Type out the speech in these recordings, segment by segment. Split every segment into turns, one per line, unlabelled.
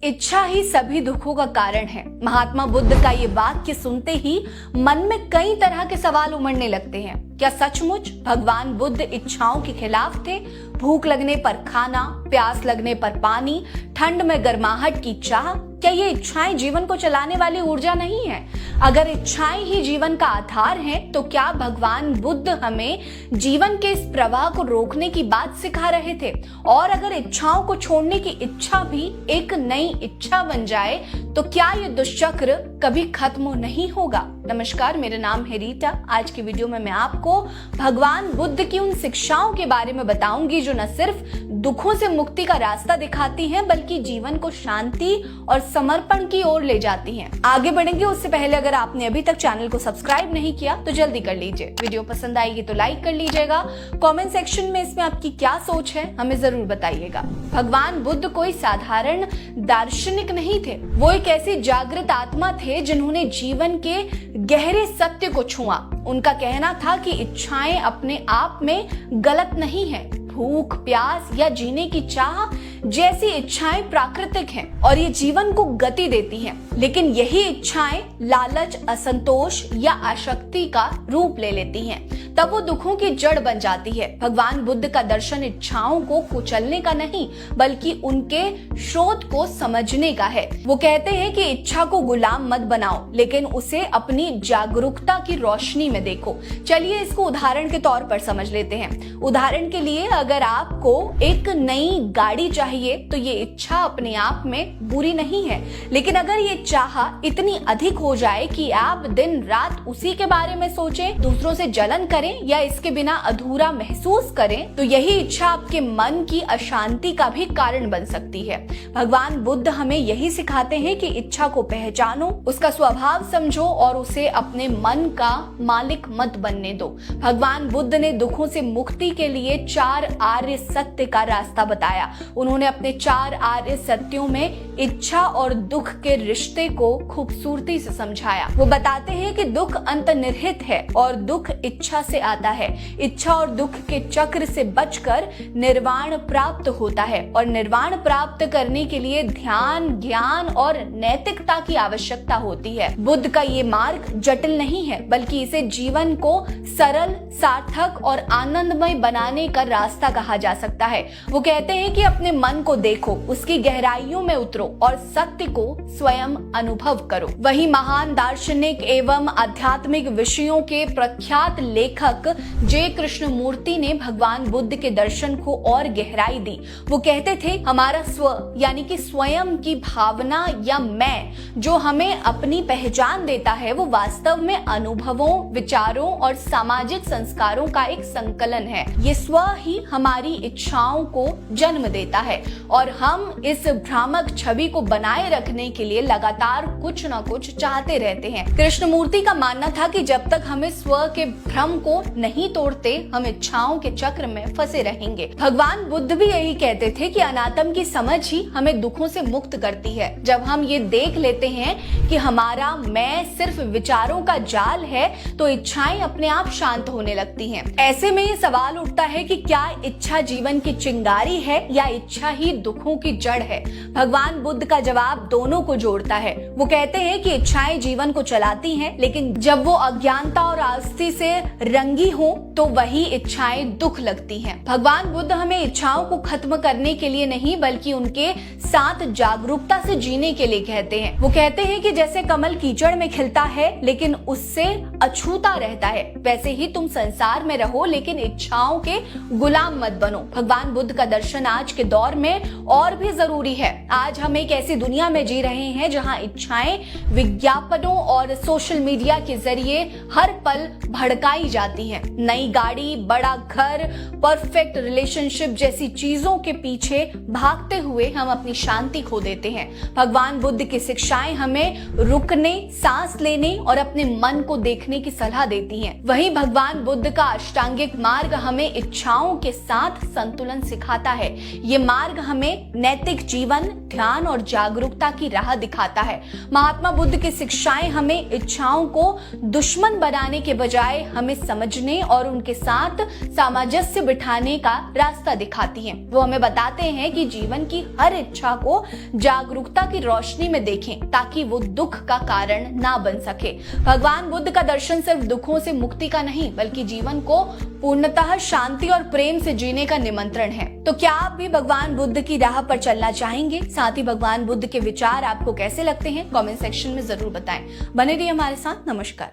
इच्छा ही सभी दुखों का कारण है। महात्मा बुद्ध का ये वाक्य सुनते ही मन में कई तरह के सवाल उमड़ने लगते हैं। क्या सचमुच भगवान बुद्ध इच्छाओं के खिलाफ थे? भूख लगने पर खाना, प्यास लगने पर पानी, ठंड में गर्माहट की चाह, क्या ये इच्छाएं जीवन को चलाने वाली ऊर्जा नहीं है? अगर इच्छाएं ही जीवन का आधार हैं, तो क्या भगवान बुद्ध हमें जीवन के इस प्रवाह को रोकने की बात सिखा रहे थे? और अगर इच्छाओं को छोड़ने की इच्छा भी एक नई इच्छा बन जाए, तो क्या ये दुष्चक्र कभी खत्म नहीं होगा? नमस्कार, मेरा नाम है रीटा। आज की वीडियो में मैं आपको भगवान बुद्ध की उन शिक्षाओं के बारे में बताऊंगी जो न सिर्फ दुखों से मुक्ति का रास्ता दिखाती हैं, बल्कि जीवन को शांति और समर्पण की ओर ले जाती हैं। आगे बढ़ेंगे उससे पहले अगर आपने अभी तक चैनल को सब्सक्राइब नहीं किया तो जल्दी कर लीजिए। वीडियो पसंद आएगी तो लाइक कर लीजिएगा। कमेंट सेक्शन में इसमें आपकी क्या सोच है हमें जरूर बताइएगा। भगवान बुद्ध कोई साधारण दार्शनिक नहीं थे। वो एक ऐसी जागृत आत्मा थे जिन्होंने जीवन के गहरे सत्य को छुआ। उनका कहना था कि इच्छाएं अपने आप में गलत नहीं है। भूख, प्यास या जीने की चाह जैसी इच्छाएं प्राकृतिक हैं और ये जीवन को गति देती हैं। लेकिन यही इच्छाएं लालच, असंतोष या आसक्ति का रूप ले लेती हैं, तब वो दुखों की जड़ बन जाती है। भगवान बुद्ध का दर्शन इच्छाओं को कुचलने का नहीं, बल्कि उनके स्रोत को समझने का है। वो कहते हैं कि इच्छा को गुलाम मत बनाओ, लेकिन उसे अपनी जागरूकता की रोशनी में देखो। चलिए इसको उदाहरण के तौर पर समझ लेते हैं। उदाहरण के लिए, अगर आपको एक नई गाड़ी चाहिए तो ये इच्छा अपने आप में बुरी नहीं है, लेकिन अगर ये चाह इतनी अधिक हो जाए कि आप दिन रात उसी के बारे में सोचें, दूसरों से जलन करें या इसके बिना अधूरा महसूस करें, तो यही इच्छा आपके मन की अशांति का भी कारण बन सकती है। भगवान बुद्ध हमें यही सिखाते हैं कि इच्छा को पहचानो, उसका स्वभाव समझो और उसे अपने मन का मालिक मत बनने दो। भगवान बुद्ध ने दुखों से मुक्ति के लिए 4 आर्य सत्य का रास्ता बताया। उन्होंने अपने 4 आर्य सत्यों में इच्छा और दुख के रिश्ते को खूबसूरती से समझाया। वो बताते हैं कि दुख अंतर्निहित है और दुख इच्छा से आता है। इच्छा और दुख के चक्र से बचकर निर्वाण प्राप्त होता है और निर्वाण प्राप्त करने के लिए ध्यान, ज्ञान और नैतिकता की आवश्यकता होती है। बुद्ध का ये मार्ग जटिल नहीं है, बल्कि इसे जीवन को सरल, सार्थक और आनंदमय बनाने का रास्ता कहा जा सकता है। वो कहते हैं कि अपने मन को देखो, उसकी गहराइयों में उतरो और सत्य को स्वयं अनुभव करो। वही महान दार्शनिक एवं आध्यात्मिक विषयों के प्रख्यात लेखक जे कृष्णमूर्ति ने भगवान बुद्ध के दर्शन को और गहराई दी। वो कहते थे, हमारा स्व यानी कि स्वयं की भावना या मैं जो हमें अपनी पहचान देता है, वो वास्तव में अनुभवों, विचारों और सामाजिक संस्कारों का एक संकलन है। ये स्व ही हमारी इच्छाओं को जन्म देता है और हम इस भ्रामक छवि को बनाए रखने के लिए लगातार कुछ न कुछ चाहते रहते हैं। कृष्णमूर्ति का मानना था कि जब तक हमें स्व के भ्रम को नहीं तोड़ते, हम इच्छाओं के चक्र में फंसे रहेंगे। भगवान बुद्ध भी यही कहते थे कि अनात्म की समझ ही हमें दुखों से मुक्त करती है। जब हम ये देख लेते हैं कि हमारा मैं सिर्फ विचारों का जाल है, तो इच्छाएं अपने आप शांत होने लगती हैं। ऐसे में ये सवाल उठता है कि क्या इच्छा जीवन की चिंगारी है या इच्छा ही दुखों की जड़ है? भगवान बुद्ध का जवाब दोनों को जोड़ता है। वो कहते हैं कि इच्छाएं जीवन को चलाती हैं, लेकिन जब वो अज्ञानता और आस्ति से रंगी हो तो वही इच्छाएं दुख लगती हैं। भगवान बुद्ध हमें इच्छाओं को खत्म करने के लिए नहीं, बल्कि उनके साथ जागरूकता से जीने के लिए कहते हैं। वो कहते हैं कि जैसे कमल कीचड़ में खिलता है लेकिन उससे अछूता रहता है, वैसे ही तुम संसार में रहो लेकिन इच्छाओं के गुलाम मत बनो। भगवान बुद्ध का दर्शन आज के दौर में और भी जरूरी है। आज हम एक ऐसी दुनिया में जी रहे हैं जहां इच्छाएं विज्ञापनों और सोशल मीडिया के जरिए हर पल भड़काई जाती हैं। नई गाड़ी, बड़ा घर, परफेक्ट रिलेशनशिप जैसी चीजों के पीछे भागते हुए हम अपनी शांति खो देते हैं। भगवान बुद्ध की शिक्षाएं हमें रुकने, सांस लेने और अपने मन को देखने देखने की सलाह देती हैं। वहीं भगवान बुद्ध का अष्टांगिक मार्ग हमें इच्छाओं के साथ संतुलन सिखाता है। ये मार्ग हमें नैतिक जीवन, ध्यान और जागरूकता की राह दिखाता है। महात्मा बुद्ध की शिक्षाएं हमें इच्छाओं को दुश्मन बनाने के बजाय हमें समझने और उनके साथ सामंजस्य बिठाने का रास्ता दिखाती हैं। वो हमें बताते हैं कि जीवन की हर इच्छा को जागरूकता की रोशनी में देखें ताकि वो दुख का कारण ना बन सके। भगवान बुद्ध का दर्शन सिर्फ दुखों से मुक्ति का नहीं बल्कि जीवन को पूर्णतः शांति और प्रेम से जीने का निमंत्रण है। तो क्या आप भी भगवान बुद्ध की राह पर चलना चाहेंगे? साथ ही भगवान बुद्ध के विचार आपको कैसे लगते हैं? कमेंट सेक्शन में जरूर बताएं। बने रहिए हमारे साथ। नमस्कार।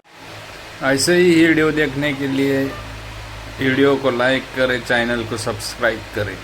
ऐसे ही वीडियो देखने के लिए वीडियो को लाइक करें, चैनल को सब्सक्राइब करें।